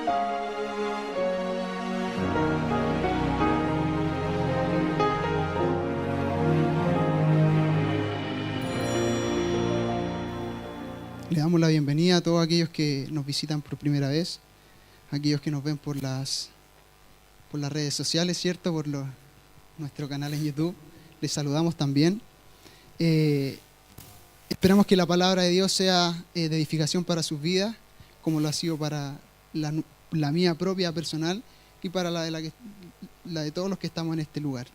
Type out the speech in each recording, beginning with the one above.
Le damos la bienvenida a todos aquellos que nos visitan por primera vez, aquellos que nos ven por las redes sociales, ¿cierto? Nuestro canal en YouTube. Les saludamos también. Esperamos que la palabra de Dios sea de edificación para sus vidas, como lo ha sido para la mía propia personal y para la de todos los que estamos en este lugar.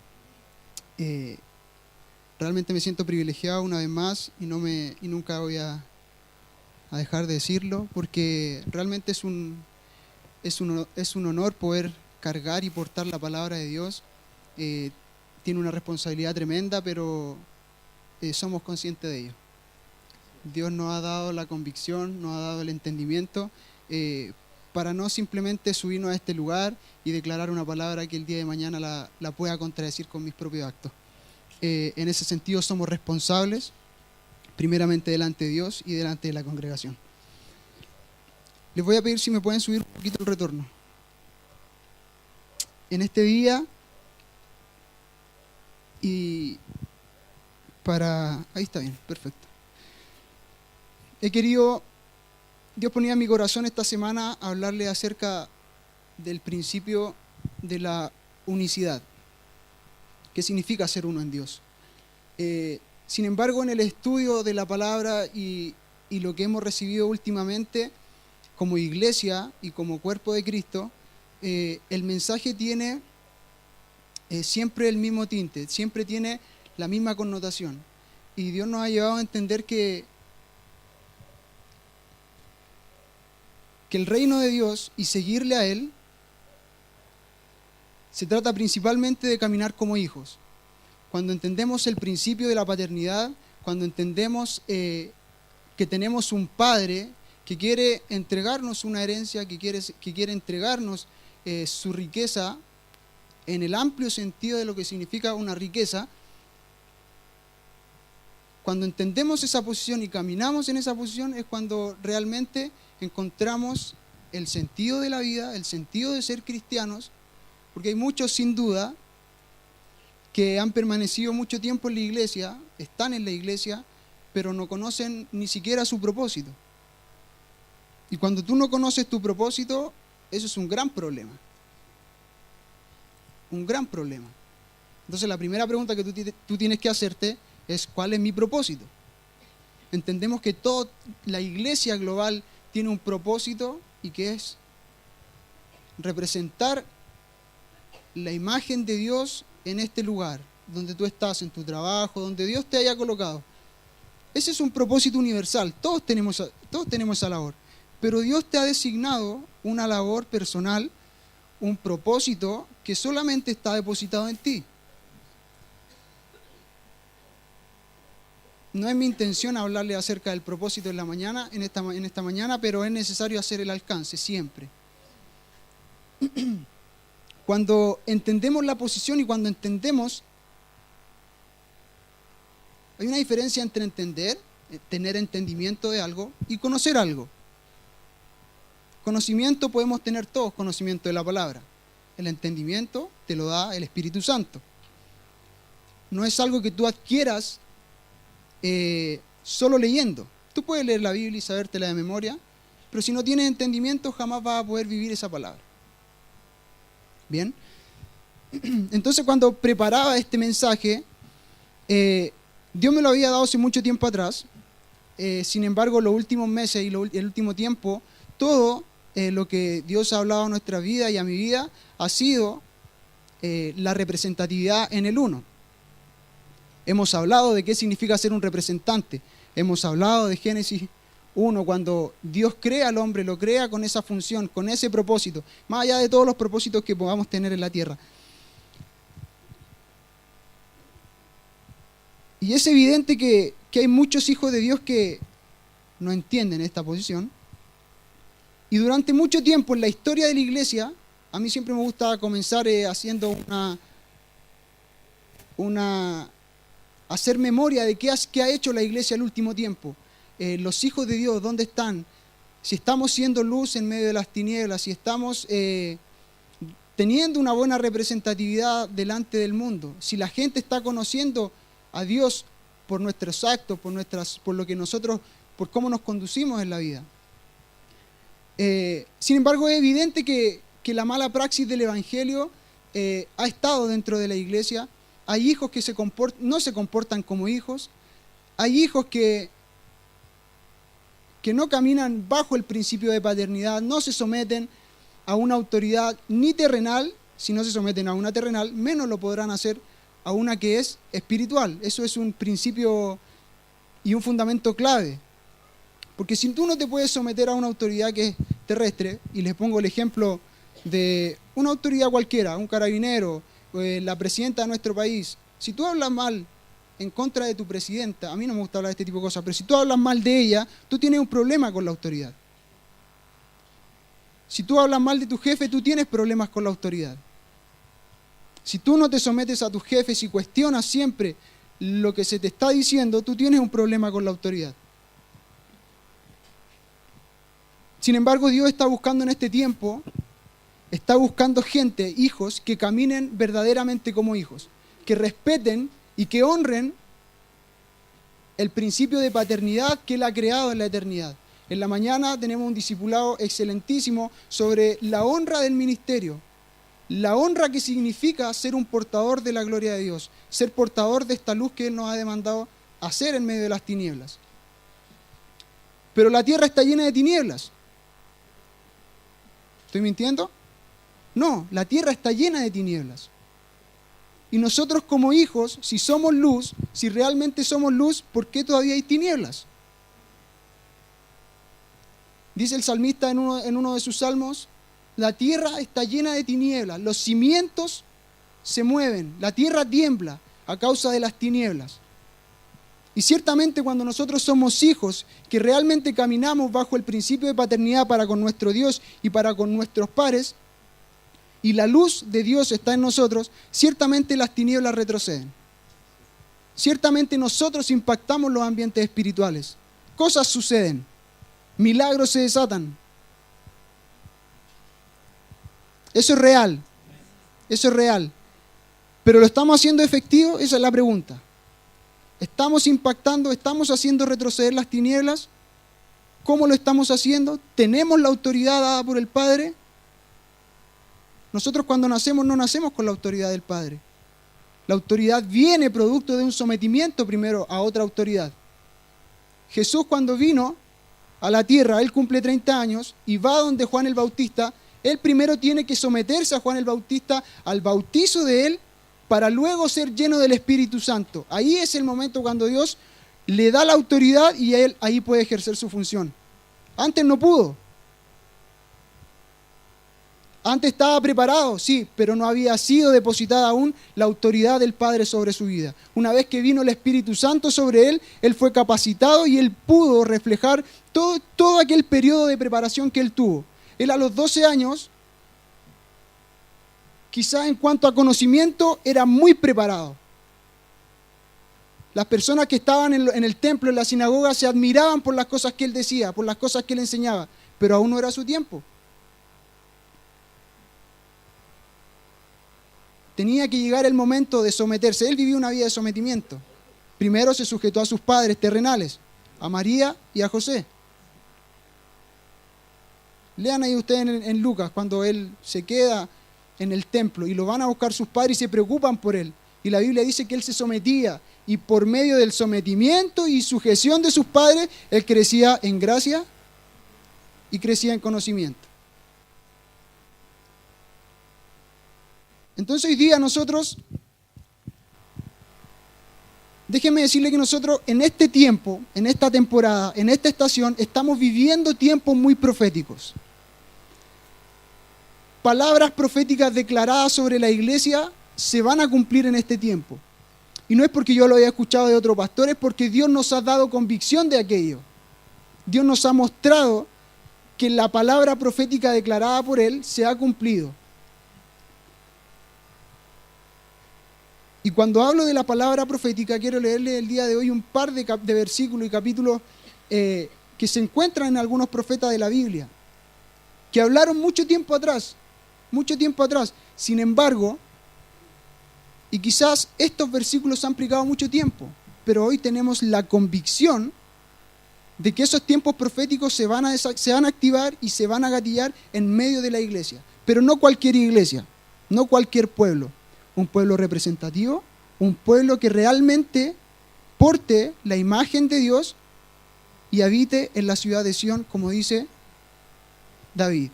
Realmente me siento privilegiado una vez más y nunca voy a dejar de decirlo, porque realmente es un honor poder cargar y portar la palabra de Dios. Tiene una responsabilidad tremenda, pero somos conscientes de ello. Dios nos ha dado la convicción, nos ha dado el entendimiento para no simplemente subirnos a este lugar y declarar una palabra que el día de mañana la pueda contradecir con mis propios actos. En ese sentido somos responsables, primeramente delante de Dios y delante de la congregación. Les voy a pedir si me pueden subir un poquito el retorno. En este día ahí está bien, perfecto. Dios ponía en mi corazón esta semana hablarle acerca del principio de la unicidad. ¿Qué significa ser uno en Dios? Sin embargo, en el estudio de la palabra y lo que hemos recibido últimamente como iglesia y como cuerpo de Cristo, el mensaje tiene siempre el mismo tinte, siempre tiene la misma connotación. Y Dios nos ha llevado a entender que el reino de Dios y seguirle a Él se trata principalmente de caminar como hijos. Cuando entendemos el principio de la paternidad, cuando entendemos que tenemos un Padre que quiere entregarnos una herencia, que quiere entregarnos su riqueza, en el amplio sentido de lo que significa una riqueza, cuando entendemos esa posición y caminamos en esa posición es cuando realmente encontramos el sentido de la vida, el sentido de ser cristianos, porque hay muchos sin duda que han permanecido mucho tiempo en la iglesia, están en la iglesia, pero no conocen ni siquiera su propósito. Y cuando tú no conoces tu propósito, eso es un gran problema. Un gran problema. Entonces la primera pregunta que tú tienes que hacerte es: ¿cuál es mi propósito? Entendemos que toda la iglesia global tiene un propósito, y que es representar la imagen de Dios en este lugar, donde tú estás, en tu trabajo, donde Dios te haya colocado. Ese es un propósito universal, todos tenemos esa labor, pero Dios te ha designado una labor personal, un propósito que solamente está depositado en ti. No es mi intención hablarle acerca del propósito en esta mañana, pero es necesario hacer el alcance siempre. Cuando entendemos la posición y cuando entendemos, hay una diferencia entre entender, tener entendimiento de algo, y conocer algo. Conocimiento podemos tener todos, conocimiento de la palabra. El entendimiento te lo da el Espíritu Santo. No es algo que tú adquieras solo leyendo. Tú puedes leer la Biblia y sabértela de memoria, pero si no tienes entendimiento jamás vas a poder vivir esa palabra. Bien, entonces cuando preparaba este mensaje, Dios me lo había dado hace mucho tiempo atrás. Sin embargo, los últimos meses y el último tiempo, todo lo que Dios ha hablado a nuestra vida y a mi vida ha sido la representatividad en el uno. Hemos hablado de qué significa ser un representante. Hemos hablado de Génesis 1, cuando Dios crea al hombre, lo crea con esa función, con ese propósito, más allá de todos los propósitos que podamos tener en la tierra. Y es evidente que hay muchos hijos de Dios que no entienden esta posición. Y durante mucho tiempo en la historia de la iglesia, a mí siempre me gusta comenzar haciendo hacer memoria de qué ha hecho la iglesia el último tiempo. Los hijos de Dios, ¿dónde están? si estamos siendo luz en medio de las tinieblas, si estamos teniendo una buena representatividad delante del mundo, si la gente está conociendo a Dios por nuestros actos, por lo que nosotros, por cómo nos conducimos en la vida. Sin embargo, es evidente que la mala praxis del Evangelio ha estado dentro de la iglesia. Hay hijos que no se comportan como hijos. Hay hijos que no caminan bajo el principio de paternidad, no se someten a una autoridad ni terrenal. Si no se someten a una terrenal, menos lo podrán hacer a una que es espiritual. Eso es un principio y un fundamento clave. Porque si tú no te puedes someter a una autoridad que es terrestre, y les pongo el ejemplo de una autoridad cualquiera, un carabinero, la presidenta de nuestro país, si tú hablas mal en contra de tu presidenta, a mí no me gusta hablar de este tipo de cosas, pero si tú hablas mal de ella, tú tienes un problema con la autoridad. Si tú hablas mal de tu jefe, tú tienes problemas con la autoridad. Si tú no te sometes a tus jefes y cuestionas siempre lo que se te está diciendo, tú tienes un problema con la autoridad. Sin embargo, Dios está buscando en este tiempo, está buscando gente, hijos, que caminen verdaderamente como hijos, que respeten y que honren el principio de paternidad que Él ha creado en la eternidad. En la mañana tenemos un discipulado excelentísimo sobre la honra del ministerio, la honra que significa ser un portador de la gloria de Dios, ser portador de esta luz que Él nos ha demandado hacer en medio de las tinieblas. Pero la tierra está llena de tinieblas. ¿Estoy mintiendo? No, la tierra está llena de tinieblas. Y nosotros como hijos, si somos luz, si realmente somos luz, ¿por qué todavía hay tinieblas? Dice el salmista en uno de sus salmos, la tierra está llena de tinieblas, los cimientos se mueven, la tierra tiembla a causa de las tinieblas. Y ciertamente cuando nosotros somos hijos, que realmente caminamos bajo el principio de paternidad para con nuestro Dios y para con nuestros padres, y la luz de Dios está en nosotros, ciertamente las tinieblas retroceden. Ciertamente nosotros impactamos los ambientes espirituales. Cosas suceden, milagros se desatan. Eso es real, eso es real. ¿Pero lo estamos haciendo efectivo? Esa es la pregunta. ¿Estamos impactando? ¿Estamos haciendo retroceder las tinieblas? ¿Cómo lo estamos haciendo? ¿Tenemos la autoridad dada por el Padre? Nosotros cuando nacemos no nacemos con la autoridad del Padre. La autoridad viene producto de un sometimiento primero a otra autoridad. Jesús cuando vino a la tierra, Él cumple 30 años y va donde Juan el Bautista. Él primero tiene que someterse a Juan el Bautista al bautizo de él para luego ser lleno del Espíritu Santo. Ahí es el momento cuando Dios le da la autoridad y él ahí puede ejercer su función. Antes no pudo. Antes estaba preparado, sí, pero no había sido depositada aún la autoridad del Padre sobre su vida. Una vez que vino el Espíritu Santo sobre él, él fue capacitado y él pudo reflejar todo aquel periodo de preparación que él tuvo. Él a los 12 años, quizá en cuanto a conocimiento, era muy preparado. Las personas que estaban en el templo, en la sinagoga, se admiraban por las cosas que él decía, por las cosas que él enseñaba, pero aún no era su tiempo. Tenía que llegar el momento de someterse. Él vivió una vida de sometimiento. Primero se sujetó a sus padres terrenales, a María y a José. Lean ahí ustedes en Lucas, cuando él se queda en el templo y lo van a buscar sus padres y se preocupan por él. Y la Biblia dice que él se sometía y por medio del sometimiento y sujeción de sus padres, él crecía en gracia y crecía en conocimiento. Entonces hoy día nosotros, déjenme decirle que nosotros en este tiempo, en esta temporada, en esta estación, estamos viviendo tiempos muy proféticos. Palabras proféticas declaradas sobre la iglesia se van a cumplir en este tiempo. Y no es porque yo lo haya escuchado de otro pastor, es porque Dios nos ha dado convicción de aquello. Dios nos ha mostrado que la palabra profética declarada por Él se ha cumplido. Y cuando hablo de la palabra profética, quiero leerle el día de hoy un par de versículos y capítulos que se encuentran en algunos profetas de la Biblia, que hablaron mucho tiempo atrás. Sin embargo, y quizás estos versículos han predicado mucho tiempo, pero hoy tenemos la convicción de que esos tiempos proféticos se van a activar y se van a gatillar en medio de la iglesia. Pero no cualquier iglesia, no cualquier pueblo. Un pueblo representativo, un pueblo que realmente porte la imagen de Dios y habite en la ciudad de Sión, como dice David.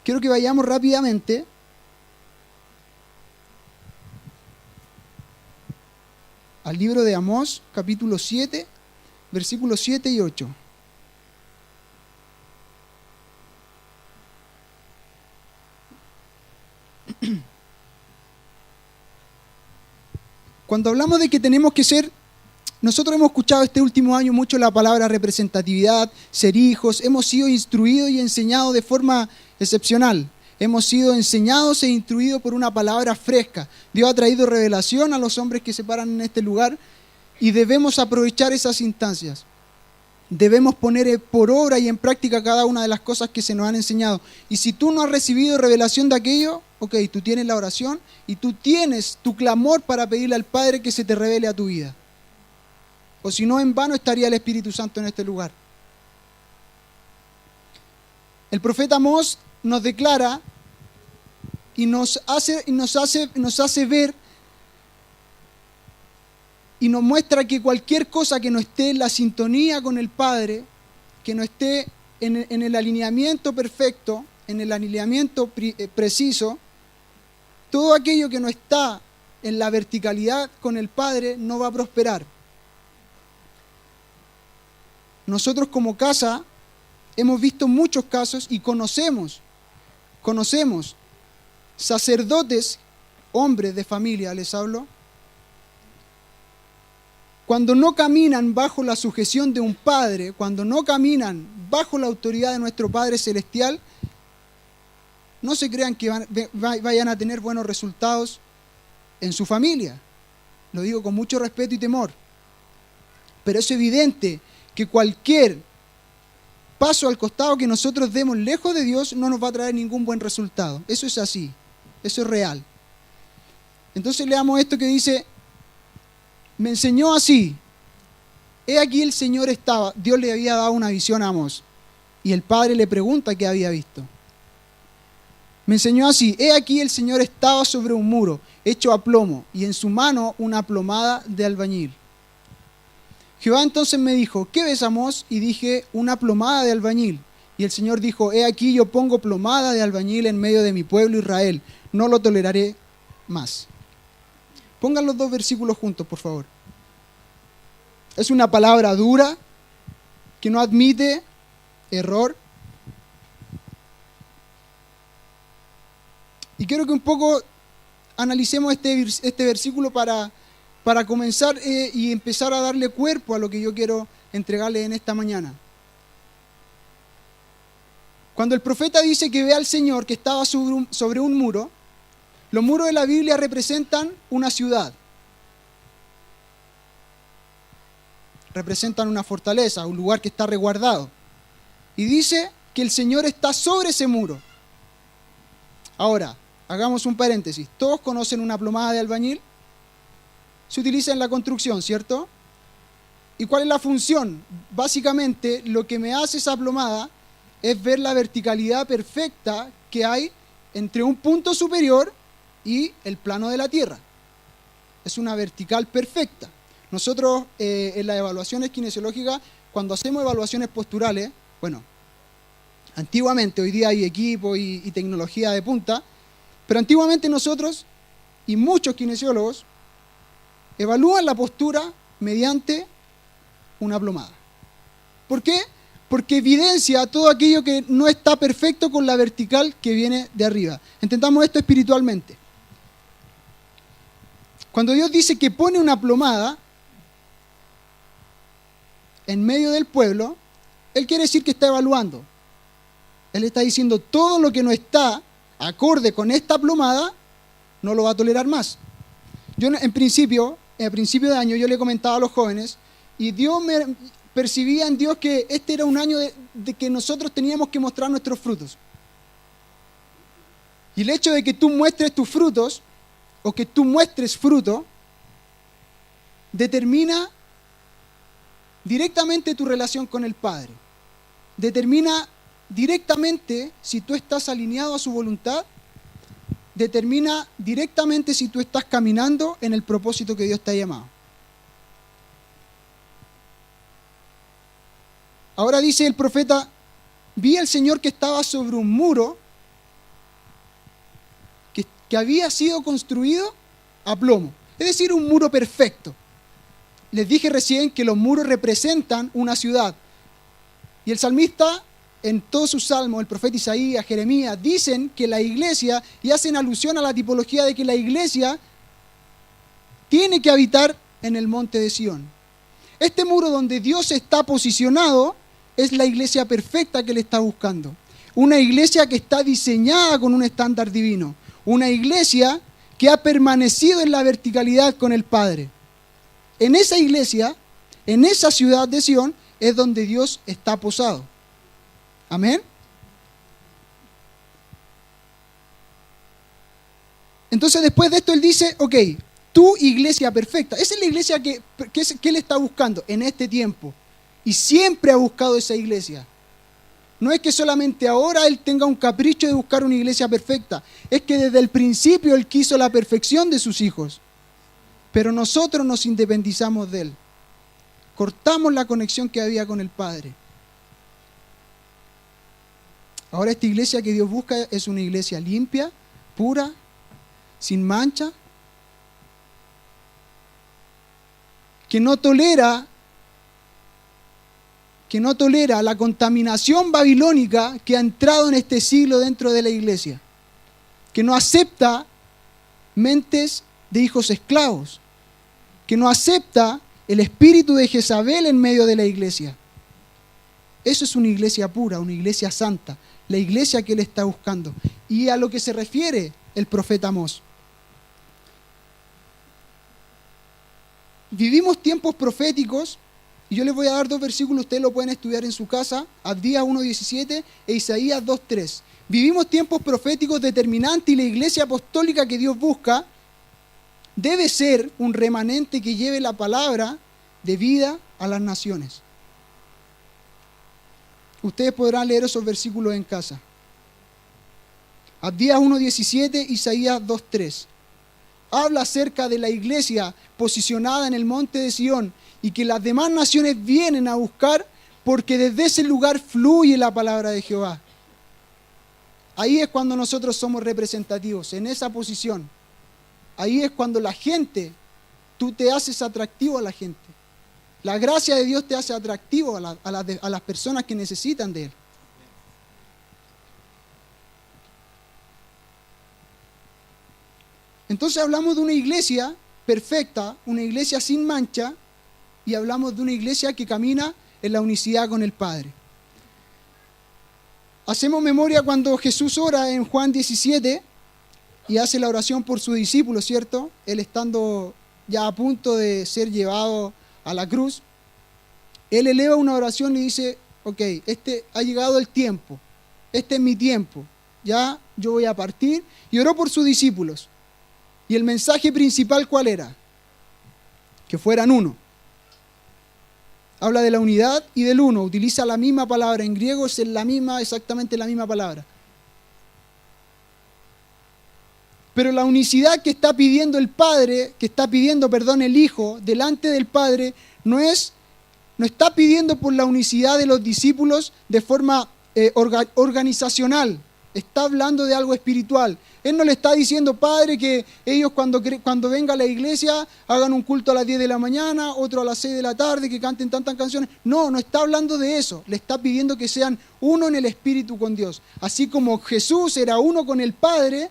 Quiero que vayamos rápidamente al libro de Amós, capítulo 7, versículos 7 y 8. Cuando hablamos de que tenemos que ser, nosotros hemos escuchado este último año mucho la palabra representatividad, ser hijos, hemos sido instruidos y enseñados de forma excepcional. Hemos sido enseñados e instruidos por una palabra fresca. Dios ha traído revelación a los hombres que se paran en este lugar y debemos aprovechar esas instancias. Debemos poner por obra y en práctica cada una de las cosas que se nos han enseñado. Y si tú no has recibido revelación de aquello, ok, tú tienes la oración y tú tienes tu clamor para pedirle al Padre que se te revele a tu vida. O si no, en vano estaría el Espíritu Santo en este lugar. El profeta Amós nos declara y nos hace ver y nos muestra que cualquier cosa que no esté en la sintonía con el Padre, que no esté en el alineamiento perfecto, en el alineamiento preciso, todo aquello que no está en la verticalidad con el Padre no va a prosperar. Nosotros como casa hemos visto muchos casos y conocemos sacerdotes, hombres de familia, les hablo, cuando no caminan bajo la sujeción de un Padre, cuando no caminan bajo la autoridad de nuestro Padre Celestial, no se crean que vayan a tener buenos resultados en su familia. Lo digo con mucho respeto y temor. Pero es evidente que cualquier paso al costado que nosotros demos lejos de Dios no nos va a traer ningún buen resultado. Eso es así, eso es real. Entonces leamos esto que dice: me enseñó así. He aquí el Señor estaba, Dios le había dado una visión a Amós, y el padre le pregunta qué había visto. Me enseñó así: he aquí el Señor estaba sobre un muro, hecho a plomo, y en su mano una plomada de albañil. Jehová entonces me dijo: ¿qué ves, Amós? Y dije: una plomada de albañil. Y el Señor dijo: he aquí yo pongo plomada de albañil en medio de mi pueblo Israel, no lo toleraré más. Pongan los dos versículos juntos, por favor. Es una palabra dura que no admite error. Y quiero que un poco analicemos este versículo para comenzar y empezar a darle cuerpo a lo que yo quiero entregarle en esta mañana. Cuando el profeta dice que ve al Señor que estaba sobre un muro, los muros de la Biblia representan una ciudad. Representan una fortaleza, un lugar que está resguardado. Y dice que el Señor está sobre ese muro. Ahora, hagamos un paréntesis. ¿Todos conocen una plomada de albañil? Se utiliza en la construcción, ¿cierto? ¿Y cuál es la función? Básicamente, lo que me hace esa plomada es ver la verticalidad perfecta que hay entre un punto superior y el plano de la tierra. Es una vertical perfecta. Nosotros en las evaluaciones kinesiológicas, cuando hacemos evaluaciones posturales, bueno, antiguamente, hoy día hay equipo y tecnología de punta, pero antiguamente nosotros y muchos kinesiólogos evalúan la postura mediante una plomada. ¿Por qué? Porque evidencia todo aquello que no está perfecto con la vertical que viene de arriba. Entendamos esto espiritualmente. Cuando Dios dice que pone una plomada en medio del pueblo, Él quiere decir que está evaluando. Él está diciendo todo lo que no está acorde con esta plomada, no lo va a tolerar más. Yo a principio de año, yo le comentaba a los jóvenes, y Dios percibía en Dios que este era un año de que nosotros teníamos que mostrar nuestros frutos. Y el hecho de que tú muestres tus frutos, o que tú muestres fruto, determina directamente tu relación con el Padre. Determina directamente si tú estás alineado a su voluntad. Determina directamente si tú estás caminando en el propósito que Dios te ha llamado. Ahora dice el profeta, vi al Señor que estaba sobre un muro que había sido construido a plomo. Es decir, un muro perfecto. Les dije recién que los muros representan una ciudad. Y el salmista, en todos sus salmos, el profeta Isaías, Jeremías, dicen que la iglesia, y hacen alusión a la tipología de que la iglesia tiene que habitar en el monte de Sión. Este muro donde Dios está posicionado es la iglesia perfecta que Él está buscando. Una iglesia que está diseñada con un estándar divino. Una iglesia que ha permanecido en la verticalidad con el Padre. En esa iglesia, en esa ciudad de Sión, es donde Dios está posado. Amén. Entonces después de esto Él dice, ok, tu iglesia perfecta. Esa es la iglesia que Él está buscando en este tiempo. Y siempre ha buscado esa iglesia. No es que solamente ahora Él tenga un capricho de buscar una iglesia perfecta. Es que desde el principio Él quiso la perfección de sus hijos. Pero nosotros nos independizamos de Él. Cortamos la conexión que había con el Padre. Ahora esta iglesia que Dios busca es una iglesia limpia, pura, sin mancha, que no tolera la contaminación babilónica que ha entrado en este siglo dentro de la iglesia, que no acepta mentes de hijos esclavos, que no acepta el espíritu de Jezabel en medio de la iglesia. Eso es una iglesia pura, una iglesia santa, la iglesia que Él está buscando. Y a lo que se refiere el profeta Amós. Vivimos tiempos proféticos, y yo les voy a dar 2 versículos, ustedes lo pueden estudiar en su casa, Abdías 1:17 e Isaías 2:3. Vivimos tiempos proféticos determinantes y la iglesia apostólica que Dios busca debe ser un remanente que lleve la palabra de vida a las naciones. Ustedes podrán leer esos versículos en casa. Abdías 1:17, Isaías 2:3. Habla acerca de la iglesia posicionada en el monte de Sión y que las demás naciones vienen a buscar porque desde ese lugar fluye la palabra de Jehová. Ahí es cuando nosotros somos representativos, en esa posición. Ahí es cuando la gente, tú te haces atractivo a la gente. La gracia de Dios te hace atractivo a las personas que necesitan de Él. Entonces hablamos de una iglesia perfecta, una iglesia sin mancha, y hablamos de una iglesia que camina en la unicidad con el Padre. Hacemos memoria cuando Jesús ora en Juan 17 y hace la oración por su discípulo, ¿cierto? Él estando ya a punto de ser llevado a la cruz, Él eleva una oración y dice, ok, ha llegado el tiempo, este es mi tiempo, ya yo voy a partir, y oró por sus discípulos. Y el mensaje principal, ¿cuál era? Que fueran uno. Habla de la unidad y del uno, utiliza la misma palabra, en griego es exactamente la misma palabra. Pero la unicidad que está pidiendo el Padre, el Hijo, delante del Padre, no está pidiendo por la unicidad de los discípulos de forma organizacional. Está hablando de algo espiritual. Él no le está diciendo, Padre, que ellos cuando venga a la iglesia hagan un culto a las 10 de la mañana, otro a las 6 de la tarde, que canten tantas canciones. No está hablando de eso. Le está pidiendo que sean uno en el espíritu con Dios. Así como Jesús era uno con el Padre,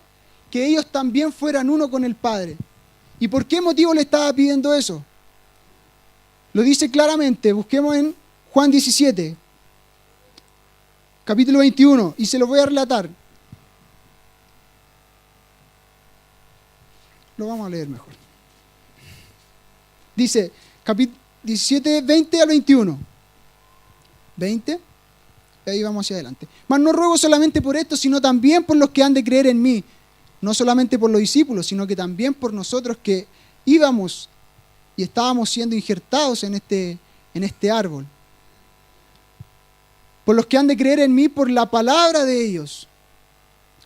que ellos también fueran uno con el Padre. ¿Y por qué motivo le estaba pidiendo eso? Lo dice claramente. Busquemos en Juan 17. Capítulo 21, y se lo voy a relatar. Lo vamos a leer mejor. Dice, capítulo 17, 20 al 21. 20. Ahí vamos hacia adelante. Mas no ruego solamente por esto, sino también por los que han de creer en mí. No solamente por los discípulos, sino que también por nosotros que íbamos y estábamos siendo injertados en este árbol. Por los que han de creer en mí por la palabra de ellos,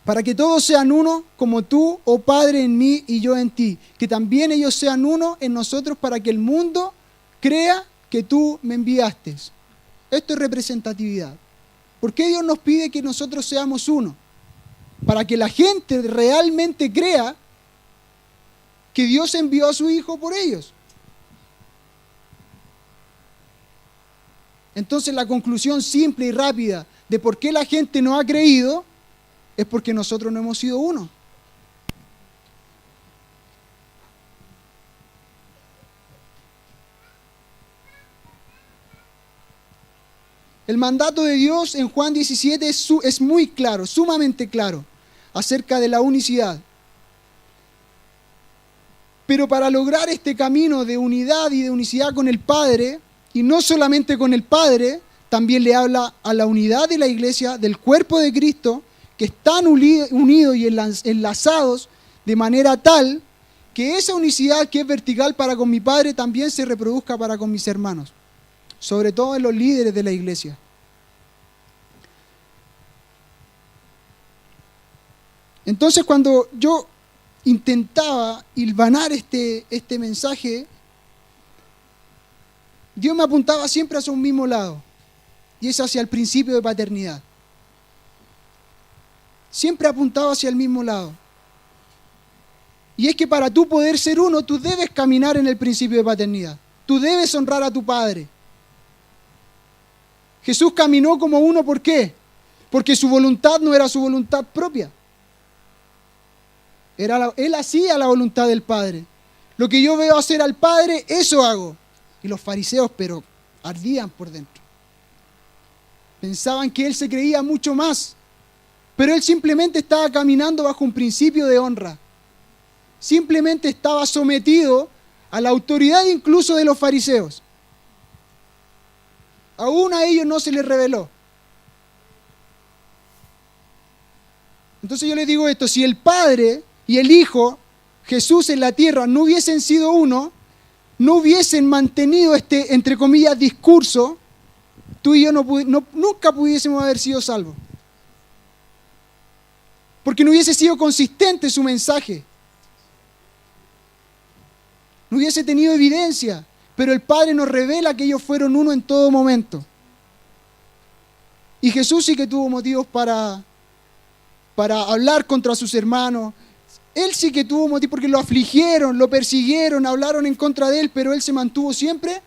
para que todos sean uno, como tú, oh Padre, en mí y yo en ti, que también ellos sean uno en nosotros, para que el mundo crea que tú me enviaste. Esto es representatividad. ¿Por qué Dios nos pide que nosotros seamos uno? Para que la gente realmente crea que Dios envió a su Hijo por ellos. Entonces la conclusión simple y rápida de por qué la gente no ha creído es porque nosotros no hemos sido uno. El mandato de Dios en Juan 17 es muy claro, sumamente claro, acerca de la unicidad. Pero para lograr este camino de unidad y de unicidad con el Padre, y no solamente con el Padre, también le habla a la unidad de la iglesia, del cuerpo de Cristo, que están unidos y enlazados de manera tal que esa unicidad que es vertical para con mi Padre también se reproduzca para con mis hermanos, sobre todo en los líderes de la iglesia. Entonces, cuando yo intentaba hilvanar este mensaje, Dios me apuntaba siempre hacia un mismo lado, y es hacia el principio de paternidad. Siempre apuntaba hacia el mismo lado. Y es que para tú poder ser uno, tú debes caminar en el principio de paternidad. Tú debes honrar a tu Padre. Jesús caminó como uno, ¿por qué? Porque su voluntad no era su voluntad propia. Él hacía la voluntad del Padre. Lo que yo veo hacer al Padre, eso hago. Y los fariseos, pero ardían por dentro. Pensaban que Él se creía mucho más. Pero Él simplemente estaba caminando bajo un principio de honra. Simplemente estaba sometido a la autoridad incluso de los fariseos. Aún a ellos no se les reveló. Entonces yo les digo esto, si el Padre y el Hijo, Jesús en la tierra, no hubiesen sido uno, no hubiesen mantenido este, entre comillas, discurso, tú y yo nunca pudiésemos haber sido salvos. Porque no hubiese sido consistente su mensaje. No hubiese tenido evidencia, pero el Padre nos revela que ellos fueron uno en todo momento. Y Jesús sí que tuvo motivos para hablar contra sus hermanos. Él sí que tuvo motivos porque lo afligieron, lo persiguieron, hablaron en contra de él, pero él se mantuvo siempre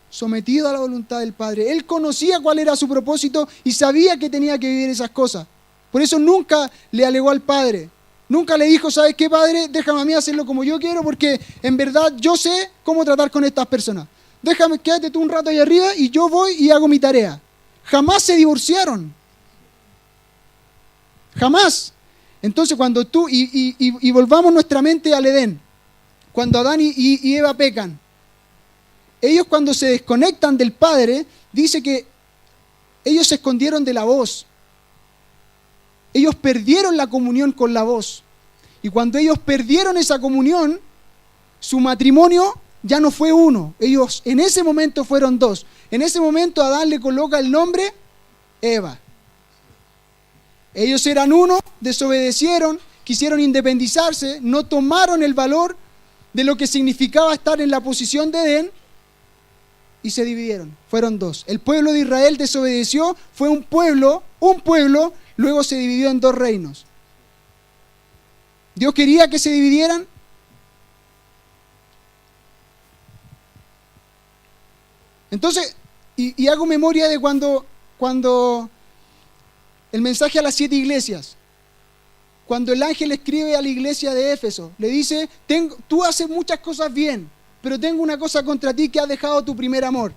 sometido a la voluntad del Padre. Él conocía cuál era su propósito y sabía que tenía que vivir esas cosas. Por eso nunca le alegó al Padre. Nunca le dijo, ¿sabes qué, Padre? Déjame a mí hacerlo como yo quiero porque en verdad yo sé cómo tratar con estas personas. Déjame, quédate tú un rato ahí arriba y yo voy y hago mi tarea. Jamás se divorciaron. Jamás. Entonces cuando tú, y volvamos nuestra mente al Edén, cuando Adán y Eva pecan, ellos cuando se desconectan del Padre, dice que ellos se escondieron de la voz. Ellos perdieron la comunión con la voz. Y cuando ellos perdieron esa comunión, su matrimonio ya no fue uno. Ellos en ese momento fueron dos. En ese momento Adán le coloca el nombre Eva. Ellos eran uno, desobedecieron, quisieron independizarse, no tomaron el valor de lo que significaba estar en la posición de Edén y se dividieron. Fueron dos. El pueblo de Israel desobedeció, fue un pueblo, luego se dividió en dos reinos. ¿Dios quería que se dividieran? Entonces, y hago memoria de cuando el mensaje a las 7 iglesias, cuando el ángel escribe a la iglesia de Éfeso, le dice, tú haces muchas cosas bien, pero tengo una cosa contra ti, que has dejado tu primer amor.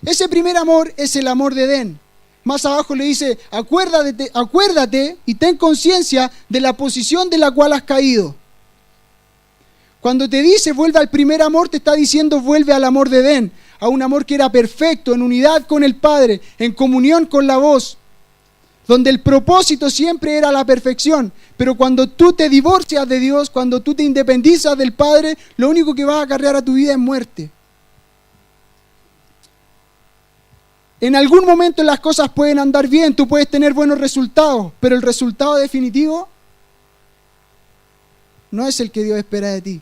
Ese primer amor es el amor de Edén. Más abajo le dice, acuérdate y ten conciencia de la posición de la cual has caído. Cuando te dice vuelve al primer amor, te está diciendo vuelve al amor de Edén. a un amor que era perfecto, en unidad con el Padre, en comunión con la voz, donde el propósito siempre era la perfección. Pero cuando tú te divorcias de Dios, cuando tú te independizas del Padre, lo único que vas a acarrear a tu vida es muerte. En algún momento las cosas pueden andar bien, tú puedes tener buenos resultados, pero el resultado definitivo no es el que Dios espera de ti.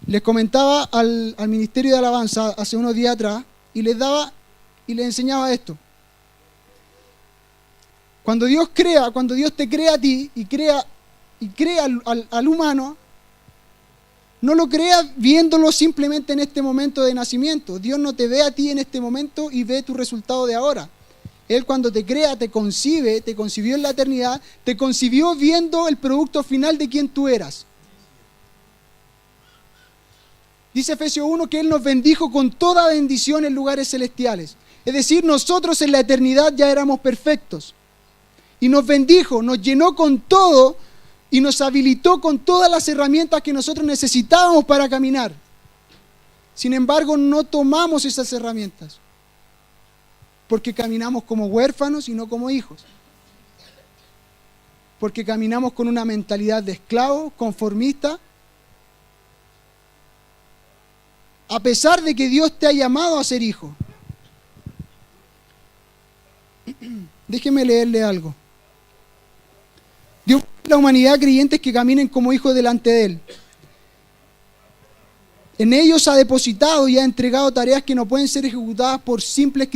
Les comentaba al Ministerio de Alabanza hace unos días atrás y les enseñaba esto. Cuando Dios te crea a ti y crea al humano, no lo crea viéndolo simplemente en este momento de nacimiento. Dios no te ve a ti en este momento y ve tu resultado de ahora. Él cuando te crea, te concibió en la eternidad, te concibió viendo el producto final de quien tú eras. Dice Efesios 1 que Él nos bendijo con toda bendición en lugares celestiales. Es decir, nosotros en la eternidad ya éramos perfectos. Y nos bendijo, nos llenó con todo y nos habilitó con todas las herramientas que nosotros necesitábamos para caminar. Sin embargo, no tomamos esas herramientas, porque caminamos como huérfanos y no como hijos. Porque caminamos con una mentalidad de esclavo, conformista, a pesar de que Dios te ha llamado a ser hijo. Déjeme leerle algo. Dios busca a la humanidad creyentes que caminen como hijos delante de Él. En ellos ha depositado y ha entregado tareas que no pueden ser ejecutadas por simples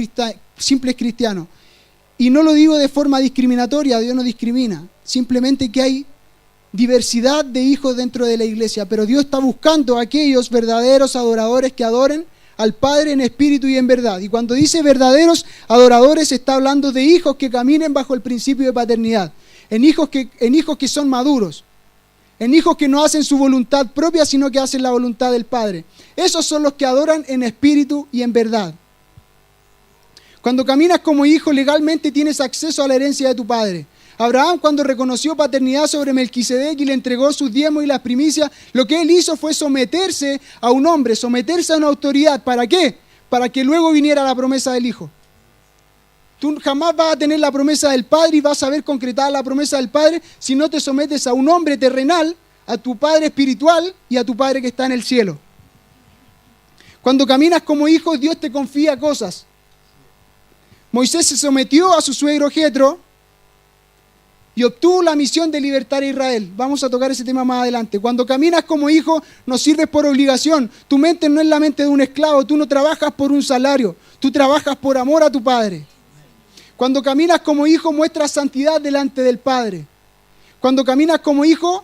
cristianos. Y no lo digo de forma discriminatoria, Dios no discrimina. Simplemente que hay diversidad de hijos dentro de la iglesia, pero Dios está buscando a aquellos verdaderos adoradores que adoren al Padre en espíritu y en verdad. Y cuando dice verdaderos adoradores, está hablando de hijos que caminen bajo el principio de paternidad, en hijos que son maduros, en hijos que no hacen su voluntad propia, sino que hacen la voluntad del Padre. Esos son los que adoran en espíritu y en verdad. Cuando caminas como hijo, legalmente tienes acceso a la herencia de tu padre. Abraham, cuando reconoció paternidad sobre Melquisedec y le entregó sus diezmos y las primicias, lo que él hizo fue someterse a un hombre, someterse a una autoridad. ¿Para qué? Para que luego viniera la promesa del hijo. Tú jamás vas a tener la promesa del Padre y vas a ver concretada la promesa del Padre si no te sometes a un hombre terrenal, a tu Padre espiritual y a tu Padre que está en el cielo. Cuando caminas como hijo, Dios te confía cosas. Moisés se sometió a su suegro Jetro y obtuvo la misión de libertar a Israel. Vamos a tocar ese tema más adelante. Cuando caminas como hijo, no sirves por obligación. Tu mente no es la mente de un esclavo. Tú no trabajas por un salario. Tú trabajas por amor a tu Padre. Cuando caminas como hijo, muestras santidad delante del Padre. Cuando caminas como hijo,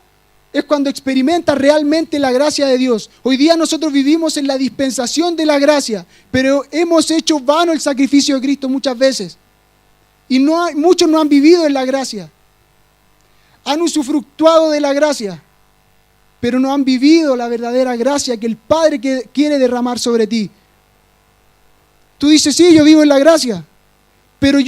es cuando experimentas realmente la gracia de Dios. Hoy día nosotros vivimos en la dispensación de la gracia, pero hemos hecho vano el sacrificio de Cristo muchas veces. Y muchos no han vivido en la gracia. Han usufructuado de la gracia, pero no han vivido la verdadera gracia que el Padre quiere derramar sobre ti. Tú dices, sí, yo vivo en la gracia, pero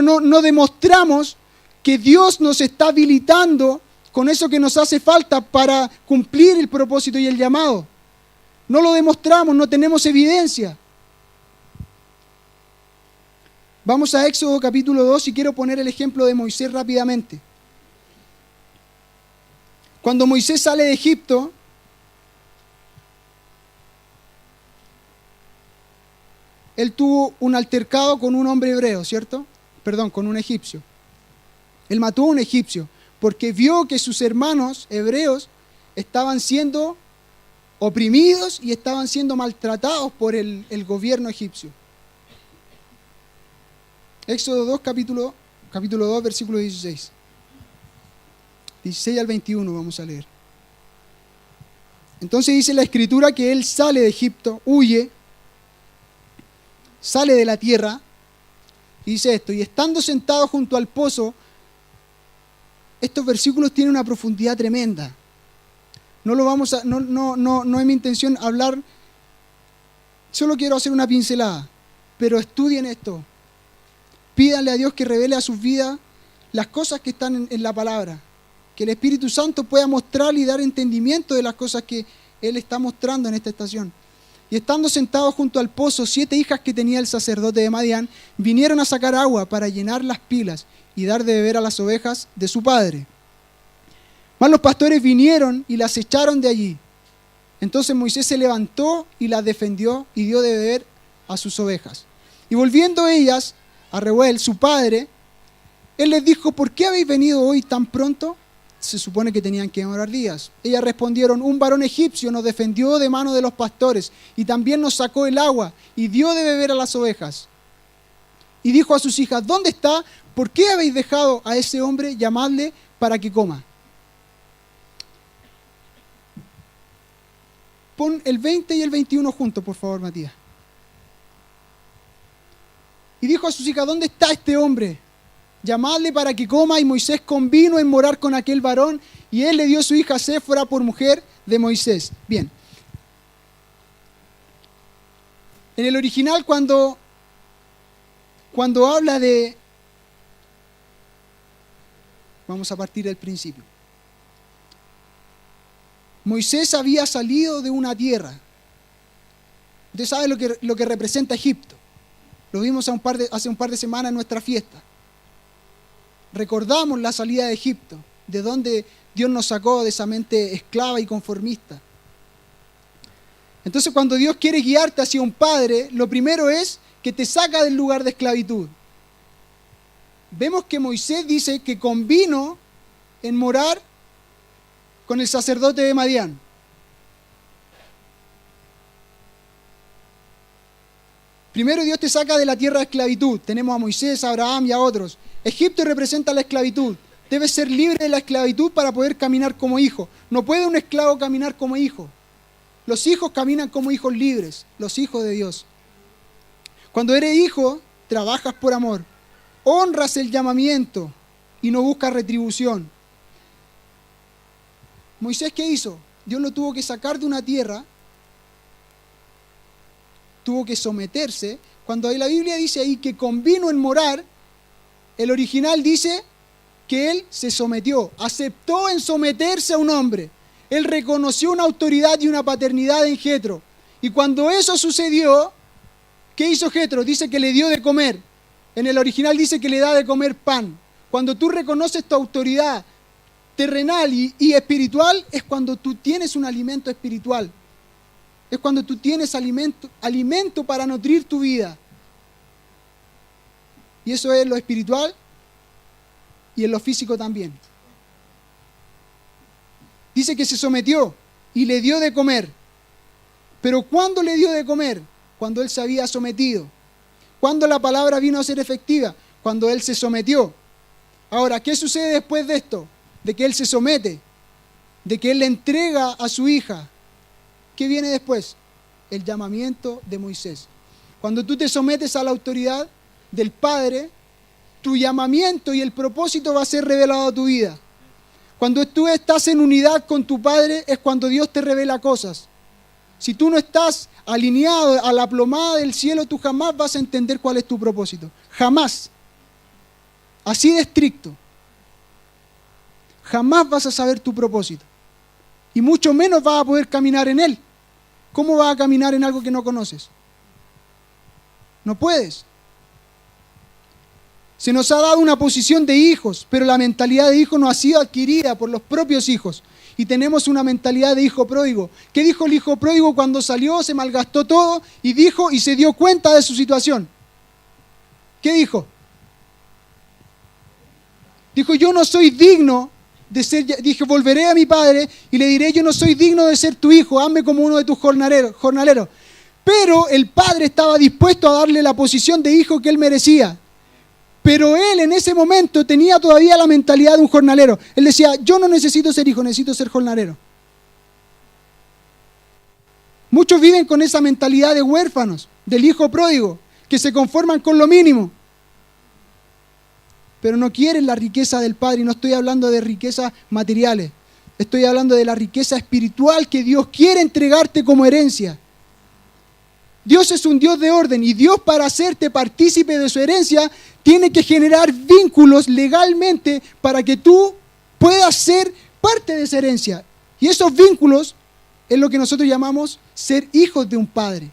no demostramos que Dios nos está habilitando con eso que nos hace falta para cumplir el propósito y el llamado. No lo demostramos, no tenemos evidencia. Vamos a Éxodo capítulo 2 y quiero poner el ejemplo de Moisés rápidamente. Cuando Moisés sale de Egipto, él tuvo un altercado con un hombre hebreo, ¿cierto? Perdón, con un egipcio. Él mató a un egipcio porque vio que sus hermanos hebreos estaban siendo oprimidos y estaban siendo maltratados por el gobierno egipcio. Éxodo 2, capítulo 2, versículo 16. 16 al 21 vamos a leer. Entonces dice la Escritura que él sale de Egipto, huye, sale de la tierra, y dice esto, y estando sentado junto al pozo, estos versículos tienen una profundidad tremenda. No es mi intención hablar, solo quiero hacer una pincelada, pero estudien esto. Pídanle a Dios que revele a sus vidas las cosas que están en la palabra. Que el Espíritu Santo pueda mostrar y dar entendimiento de las cosas que Él está mostrando en esta estación. Y estando sentados junto al pozo, 7 hijas que tenía el sacerdote de Madián vinieron a sacar agua para llenar las pilas y dar de beber a las ovejas de su padre. Mas los pastores vinieron y las echaron de allí. Entonces Moisés se levantó y las defendió y dio de beber a sus ovejas. Y volviendo ellas a Reuel, su padre, él les dijo: ¿por qué habéis venido hoy tan pronto? Se supone que tenían que demorar días. Ellas respondieron: un varón egipcio nos defendió de mano de los pastores y también nos sacó el agua y dio de beber a las ovejas. Y dijo a sus hijas: ¿dónde está? ¿Por qué habéis dejado a ese hombre? Llamadle para que coma. Pon el 20 y el 21 juntos, por favor, Matías. Y dijo a sus hijas: ¿dónde está este hombre? Llamadle para que coma. Y Moisés convino en morar con aquel varón, y él le dio a su hija Séfora por mujer de Moisés. Bien. En el original, cuando habla de... Vamos a partir del principio. Moisés había salido de una tierra. Usted sabe lo que representa Egipto. Lo vimos hace un par de semanas en nuestra fiesta. Recordamos la salida de Egipto, de donde Dios nos sacó de esa mente esclava y conformista. Entonces, cuando Dios quiere guiarte hacia un padre, lo primero es que te saca del lugar de esclavitud. Vemos que Moisés dice que convino en morar con el sacerdote de Madián. Primero Dios te saca de la tierra de esclavitud. Tenemos a Moisés, a Abraham y a otros. Egipto representa la esclavitud. Debes ser libre de la esclavitud para poder caminar como hijo. No puede un esclavo caminar como hijo. Los hijos caminan como hijos libres, los hijos de Dios. Cuando eres hijo, trabajas por amor. Honras el llamamiento y no buscas retribución. Moisés, ¿qué hizo? Dios lo tuvo que sacar de una tierra, tuvo que someterse. Cuando la Biblia dice ahí que convino en morar, el original dice que él se sometió, aceptó en someterse a un hombre. Él reconoció una autoridad y una paternidad en Jetro. Y cuando eso sucedió, ¿qué hizo Jetro? Dice que le dio de comer. En el original dice que le da de comer pan. Cuando tú reconoces tu autoridad terrenal y espiritual, es cuando tú tienes un alimento espiritual. Es cuando tú tienes alimento para nutrir tu vida. Y eso es lo espiritual y en lo físico también. Dice que se sometió y le dio de comer. Pero ¿cuándo le dio de comer? Cuando él se había sometido. ¿Cuándo la palabra vino a ser efectiva? Cuando él se sometió. Ahora, ¿qué sucede después de esto? De que él se somete, de que él le entrega a su hija. ¿Qué viene después? El llamamiento de Moisés. Cuando tú te sometes a la autoridad del Padre, tu llamamiento y el propósito va a ser revelado a tu vida. Cuando tú estás en unidad con tu Padre es cuando Dios te revela cosas. Si tú no estás alineado a la plomada del cielo, tú jamás vas a entender cuál es tu propósito. Jamás. Así de estricto. Jamás vas a saber tu propósito. Y mucho menos vas a poder caminar en él. ¿Cómo vas a caminar en algo que no conoces? No puedes. Se nos ha dado una posición de hijos, pero la mentalidad de hijo no ha sido adquirida por los propios hijos. Y tenemos una mentalidad de hijo pródigo. ¿Qué dijo el hijo pródigo cuando salió? Se malgastó todo y dijo y se dio cuenta de su situación. ¿Qué dijo? Dijo: yo no soy digno de ser, dije, volveré a mi padre y le diré: yo no soy digno de ser tu hijo, hazme como uno de tus jornaleros. Pero el padre estaba dispuesto a darle la posición de hijo que él merecía. Pero él en ese momento tenía todavía la mentalidad de un jornalero. Él decía: yo no necesito ser hijo, necesito ser jornalero. Muchos viven con esa mentalidad de huérfanos, del hijo pródigo, que se conforman con lo mínimo. Pero no quieren la riqueza del Padre. Y no estoy hablando de riquezas materiales. Estoy hablando de la riqueza espiritual que Dios quiere entregarte como herencia. Dios es un Dios de orden. Y Dios, para hacerte partícipe de su herencia, tiene que generar vínculos legalmente para que tú puedas ser parte de esa herencia. Y esos vínculos es lo que nosotros llamamos ser hijos de un padre.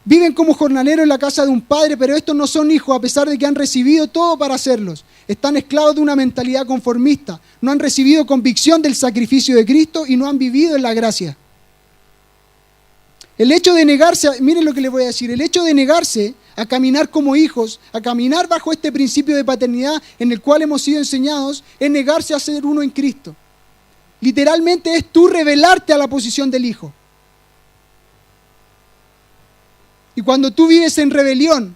Viven como jornaleros en la casa de un padre, pero estos no son hijos a pesar de que han recibido todo para hacerlos. Están esclavos de una mentalidad conformista. No han recibido convicción del sacrificio de Cristo y no han vivido en la gracia. El hecho de negarse, miren lo que les voy a decir, el hecho de negarse a caminar como hijos, a caminar bajo este principio de paternidad en el cual hemos sido enseñados, es negarse a ser uno en Cristo. Literalmente es tú rebelarte a la posición del hijo. Y cuando tú vives en rebelión,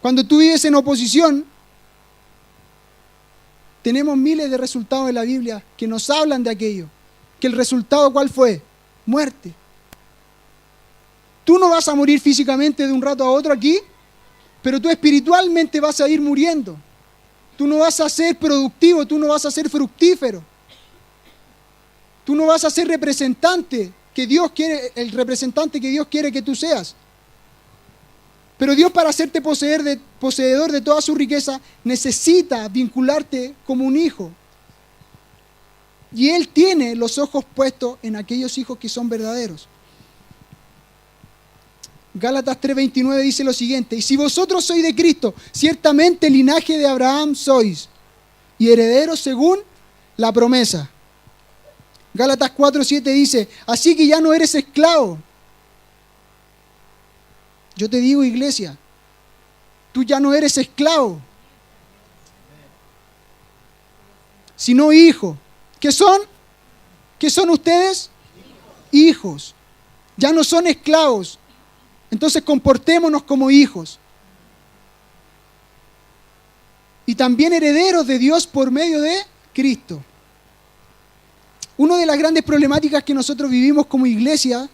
cuando tú vives en oposición, tenemos miles de resultados en la Biblia que nos hablan de aquello. Que el resultado, ¿cuál fue? Muerte. Tú no vas a morir físicamente de un rato a otro aquí, pero tú espiritualmente vas a ir muriendo. Tú no vas a ser productivo, tú no vas a ser fructífero. Tú no vas a ser representante que Dios quiere, el representante que Dios quiere que tú seas. Pero Dios, para hacerte poseedor de toda su riqueza, necesita vincularte como un hijo. Y Él tiene los ojos puestos en aquellos hijos que son verdaderos. Gálatas 3:29 dice lo siguiente: y si vosotros sois de Cristo, ciertamente linaje de Abraham sois, y herederos según la promesa. Gálatas 4:7 dice: así que ya no eres esclavo. Yo te digo, iglesia, tú ya no eres esclavo, sino hijo. ¿Qué son? ¿Qué son ustedes? Hijos. Ya no son esclavos. Entonces comportémonos como hijos. Y también herederos de Dios por medio de Cristo. Una de las grandes problemáticas que nosotros vivimos como iglesia,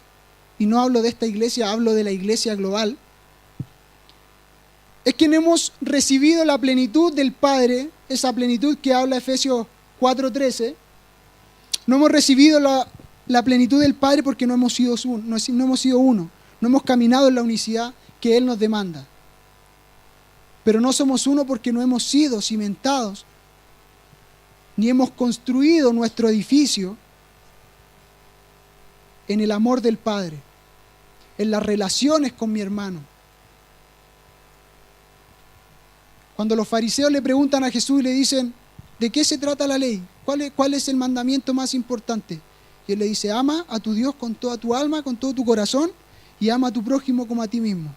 y no hablo de esta iglesia, hablo de la iglesia global, es que no hemos recibido la plenitud del Padre, esa plenitud que habla Efesios 4:13. No hemos recibido la plenitud del Padre porque no hemos sido uno. No hemos caminado en la unicidad que Él nos demanda. Pero no somos uno porque no hemos sido cimentados, ni hemos construido nuestro edificio en el amor del Padre, en las relaciones con mi hermano. Cuando los fariseos le preguntan a Jesús y le dicen: ¿de qué se trata la ley? ¿Cuál es el mandamiento más importante? Y Él le dice: ama a tu Dios con toda tu alma, con todo tu corazón, y ama a tu prójimo como a ti mismo.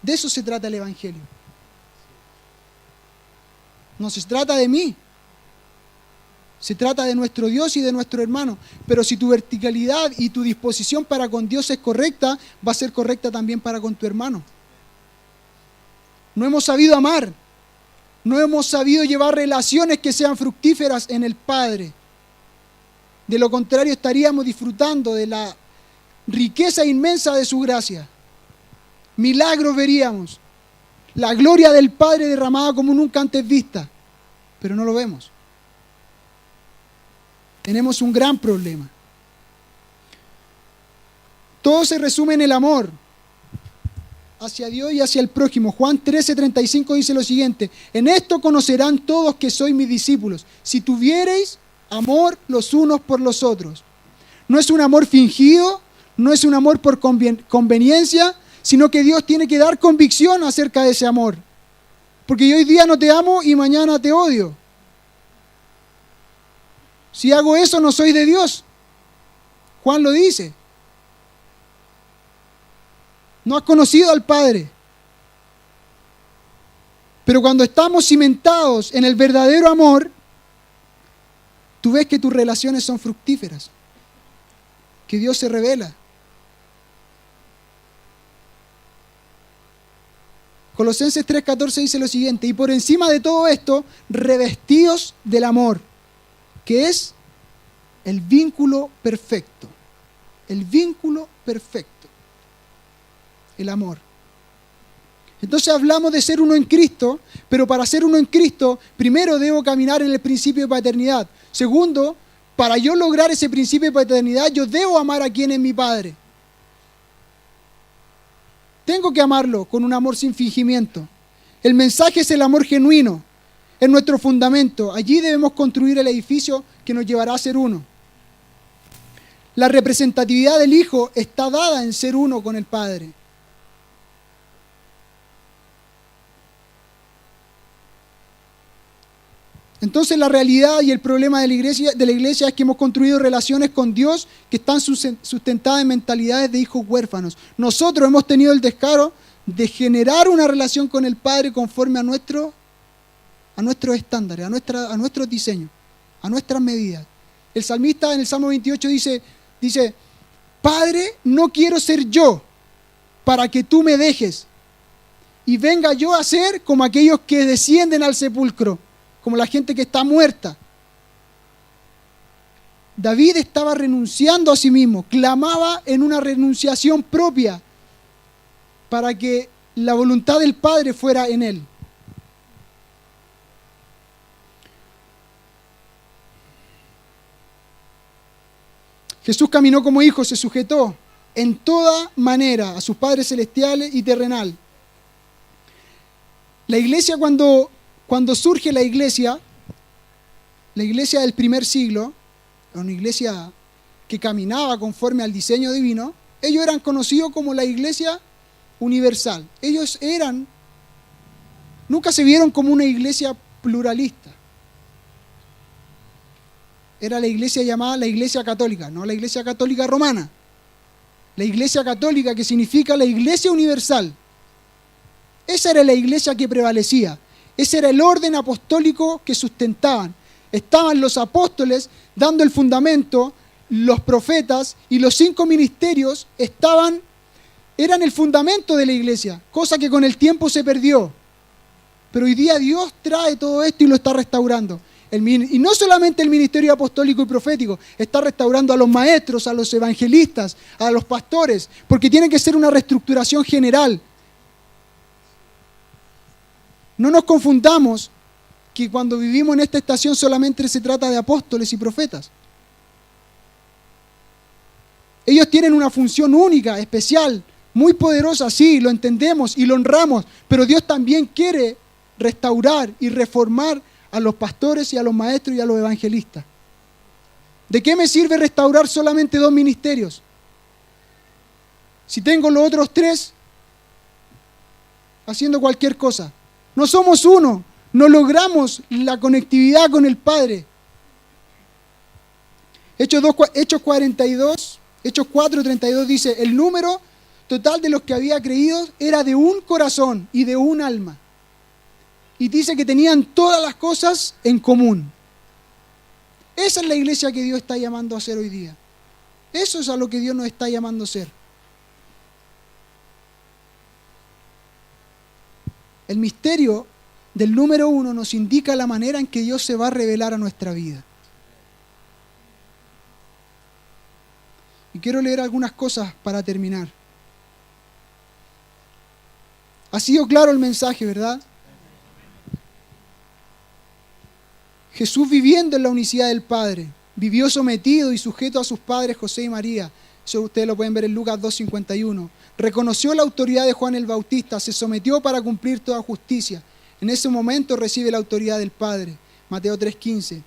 De eso se trata el Evangelio. No se trata de mí. Se trata de nuestro Dios y de nuestro hermano. Pero si tu verticalidad y tu disposición para con Dios es correcta, va a ser correcta también para con tu hermano. No hemos sabido amar. No hemos sabido llevar relaciones que sean fructíferas en el Padre. De lo contrario, estaríamos disfrutando de la riqueza inmensa de su gracia. Milagros veríamos. La gloria del Padre derramada como nunca antes vista. Pero no lo vemos. Tenemos un gran problema. Todo se resume en el amor hacia Dios y hacia el prójimo. Juan 13:35 dice lo siguiente: en esto conocerán todos que sois mis discípulos, si tuviereis amor los unos por los otros. No es un amor fingido, no es un amor por conveniencia, sino que Dios tiene que dar convicción acerca de ese amor. Porque yo hoy día no te amo y mañana te odio. Si hago eso, no soy de Dios. Juan lo dice. No has conocido al Padre. Pero cuando estamos cimentados en el verdadero amor, tú ves que tus relaciones son fructíferas, que Dios se revela. Colosenses 3:14 dice lo siguiente: y por encima de todo esto, revestidos del amor, que es el vínculo perfecto. El vínculo perfecto. El amor. Entonces hablamos de ser uno en Cristo, pero para ser uno en Cristo, primero debo caminar en el principio de paternidad. Segundo, para yo lograr ese principio de paternidad, yo debo amar a quien es mi Padre. Tengo que amarlo con un amor sin fingimiento. El mensaje es el amor genuino. es nuestro fundamento. Allí debemos construir el edificio que nos llevará a ser uno. La representatividad del Hijo está dada en ser uno con el Padre. Entonces la realidad y el problema de la iglesia es que hemos construido relaciones con Dios que están sustentadas en mentalidades de hijos huérfanos. Nosotros hemos tenido el descaro de generar una relación con el Padre conforme a nuestros estándares, a nuestros diseños, a nuestras medidas. El salmista en el Salmo 28 dice, Padre, no quiero ser yo para que tú me dejes y venga yo a ser como aquellos que descienden al sepulcro, como la gente que está muerta. David estaba renunciando a sí mismo, clamaba en una renunciación propia para que la voluntad del Padre fuera en él. Jesús caminó como hijo, se sujetó en toda manera a sus padres celestiales y terrenal. La iglesia, cuando surge la iglesia del primer siglo, una iglesia que caminaba conforme al diseño divino, ellos eran conocidos como la iglesia universal. Ellos nunca se vieron como una iglesia pluralista. Era la iglesia llamada la iglesia católica, no la iglesia católica romana. La iglesia católica, que significa la iglesia universal. Esa era la iglesia que prevalecía. Ese era el orden apostólico que sustentaban. Estaban los apóstoles dando el fundamento, los profetas y los 5 ministerios eran el fundamento de la iglesia, cosa que con el tiempo se perdió. Pero hoy día Dios trae todo esto y lo está restaurando. Y no solamente el ministerio apostólico y profético, está restaurando a los maestros, a los evangelistas, a los pastores, porque tiene que ser una reestructuración general. No nos confundamos que cuando vivimos en esta estación solamente se trata de apóstoles y profetas. Ellos tienen una función única, especial, muy poderosa, sí, lo entendemos y lo honramos, pero Dios también quiere restaurar y reformar a los pastores y a los maestros y a los evangelistas. ¿De qué me sirve restaurar solamente 2 ministerios? Si tengo los otros 3 haciendo cualquier cosa. No somos uno, no logramos la conectividad con el Padre. Hechos 4:32 dice, el número total de los que había creído era de un corazón y de un alma. Y dice que tenían todas las cosas en común. Esa es la iglesia que Dios está llamando a ser hoy día. Eso es a lo que Dios nos está llamando a ser. El misterio del número 1 nos indica la manera en que Dios se va a revelar a nuestra vida. Y quiero leer algunas cosas para terminar. Ha sido claro el mensaje, ¿verdad? Jesús, viviendo en la unicidad del Padre, vivió sometido y sujeto a sus padres José y María. Eso ustedes lo pueden ver en Lucas 2:51. Reconoció la autoridad de Juan el Bautista, se sometió para cumplir toda justicia. En ese momento recibe la autoridad del Padre. Mateo 3:15.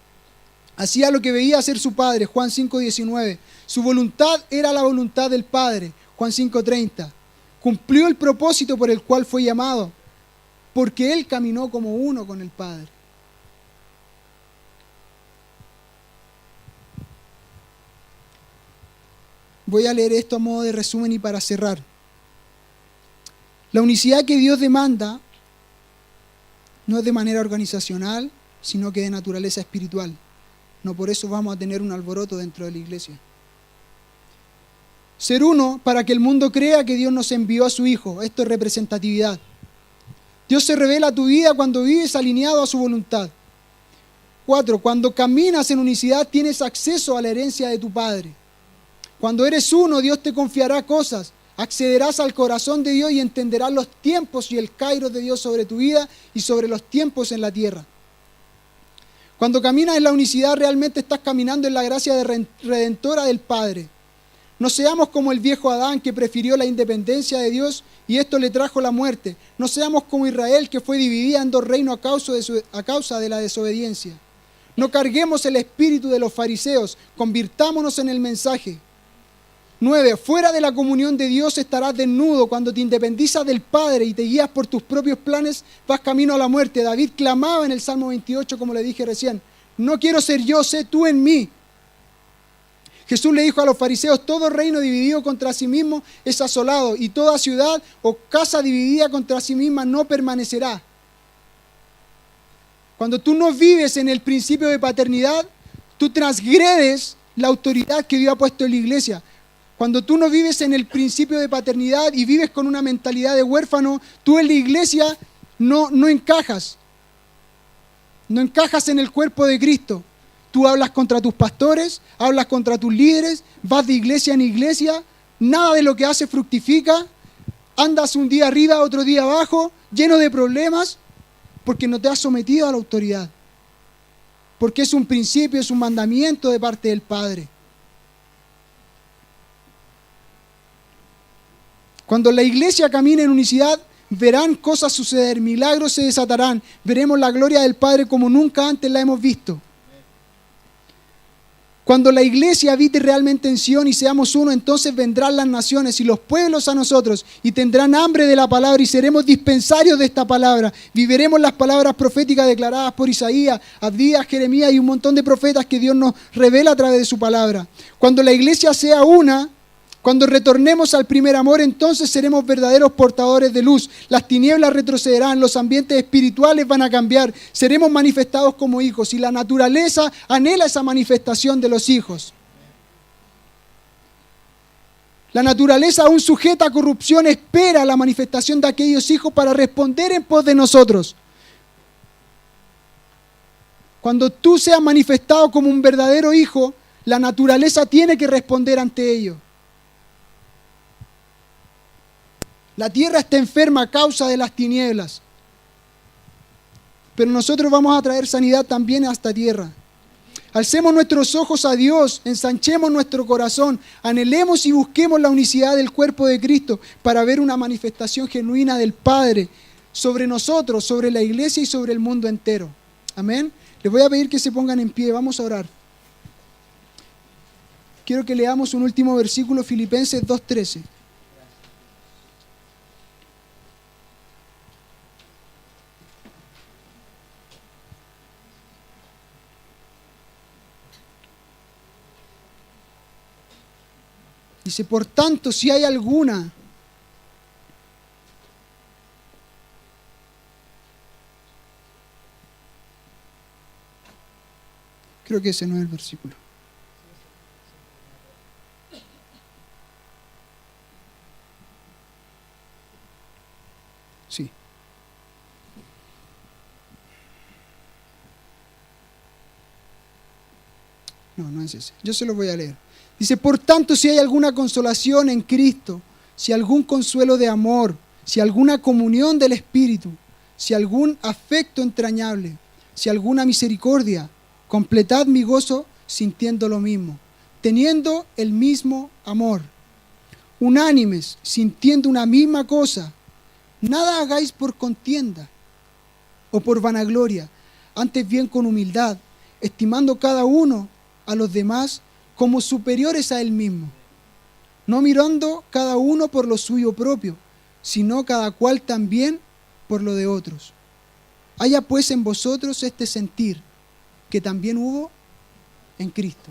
Hacía lo que veía hacer su Padre. Juan 5:19. Su voluntad era la voluntad del Padre. Juan 5:30. Cumplió el propósito por el cual fue llamado, porque Él caminó como uno con el Padre. Voy a leer esto a modo de resumen y para cerrar. La unicidad que Dios demanda no es de manera organizacional, sino que de naturaleza espiritual. No por eso vamos a tener un alboroto dentro de la iglesia. Ser uno para que el mundo crea que Dios nos envió a su Hijo. Esto es representatividad. Dios se revela a tu vida cuando vives alineado a su voluntad. 4. Cuando caminas en unicidad tienes acceso a la herencia de tu Padre. Cuando eres uno, Dios te confiará cosas. Accederás al corazón de Dios y entenderás los tiempos y el kairos de Dios sobre tu vida y sobre los tiempos en la tierra. Cuando caminas en la unicidad, realmente estás caminando en la gracia redentora del Padre. No seamos como el viejo Adán que prefirió la independencia de Dios y esto le trajo la muerte. No seamos como Israel que fue dividida en dos reinos a causa de la desobediencia. No carguemos el espíritu de los fariseos, convirtámonos en el mensaje. 9. Fuera de la comunión de Dios estarás desnudo. Cuando te independizas del Padre y te guías por tus propios planes, vas camino a la muerte. David clamaba en el Salmo 28, como le dije recién, no quiero ser yo, sé tú en mí. Jesús le dijo a los fariseos, todo reino dividido contra sí mismo es asolado, y toda ciudad o casa dividida contra sí misma no permanecerá. Cuando tú no vives en el principio de paternidad, tú transgredes la autoridad que Dios ha puesto en la iglesia. Cuando tú no vives en el principio de paternidad y vives con una mentalidad de huérfano, tú en la iglesia no encajas. No encajas en el cuerpo de Cristo. Tú hablas contra tus pastores, hablas contra tus líderes, vas de iglesia en iglesia, nada de lo que haces fructifica, andas un día arriba, otro día abajo, lleno de problemas, porque no te has sometido a la autoridad. Porque es un principio, es un mandamiento de parte del Padre. Cuando la iglesia camina en unicidad, verán cosas suceder, milagros se desatarán, veremos la gloria del Padre como nunca antes la hemos visto. Cuando la iglesia habite realmente en Sion y seamos uno, entonces vendrán las naciones y los pueblos a nosotros y tendrán hambre de la palabra y seremos dispensarios de esta palabra. Viviremos las palabras proféticas declaradas por Isaías, Abdías, Jeremías y un montón de profetas que Dios nos revela a través de su palabra. Cuando la iglesia sea una, cuando retornemos al primer amor, entonces seremos verdaderos portadores de luz. Las tinieblas retrocederán, los ambientes espirituales van a cambiar, seremos manifestados como hijos y la naturaleza anhela esa manifestación de los hijos. La naturaleza aún sujeta a corrupción espera la manifestación de aquellos hijos para responder en pos de nosotros. Cuando tú seas manifestado como un verdadero hijo, la naturaleza tiene que responder ante ello. La tierra está enferma a causa de las tinieblas. Pero nosotros vamos a traer sanidad también a esta tierra. Alcemos nuestros ojos a Dios, ensanchemos nuestro corazón, anhelemos y busquemos la unicidad del cuerpo de Cristo para ver una manifestación genuina del Padre sobre nosotros, sobre la iglesia y sobre el mundo entero. Amén. Les voy a pedir que se pongan en pie, vamos a orar. Quiero que leamos un último versículo, Filipenses 2:13. Dice, por tanto, si hay alguna creo que ese no es el versículo. Sí. No es ese. Yo se lo voy a leer. Dice, por tanto, si hay alguna consolación en Cristo, si algún consuelo de amor, si alguna comunión del Espíritu, si algún afecto entrañable, si alguna misericordia, completad mi gozo sintiendo lo mismo, teniendo el mismo amor, unánimes, sintiendo una misma cosa. Nada hagáis por contienda o por vanagloria, antes bien con humildad, estimando cada uno a los demás como superiores a él mismo, no mirando cada uno por lo suyo propio, sino cada cual también por lo de otros. Haya pues en vosotros este sentir que también hubo en Cristo.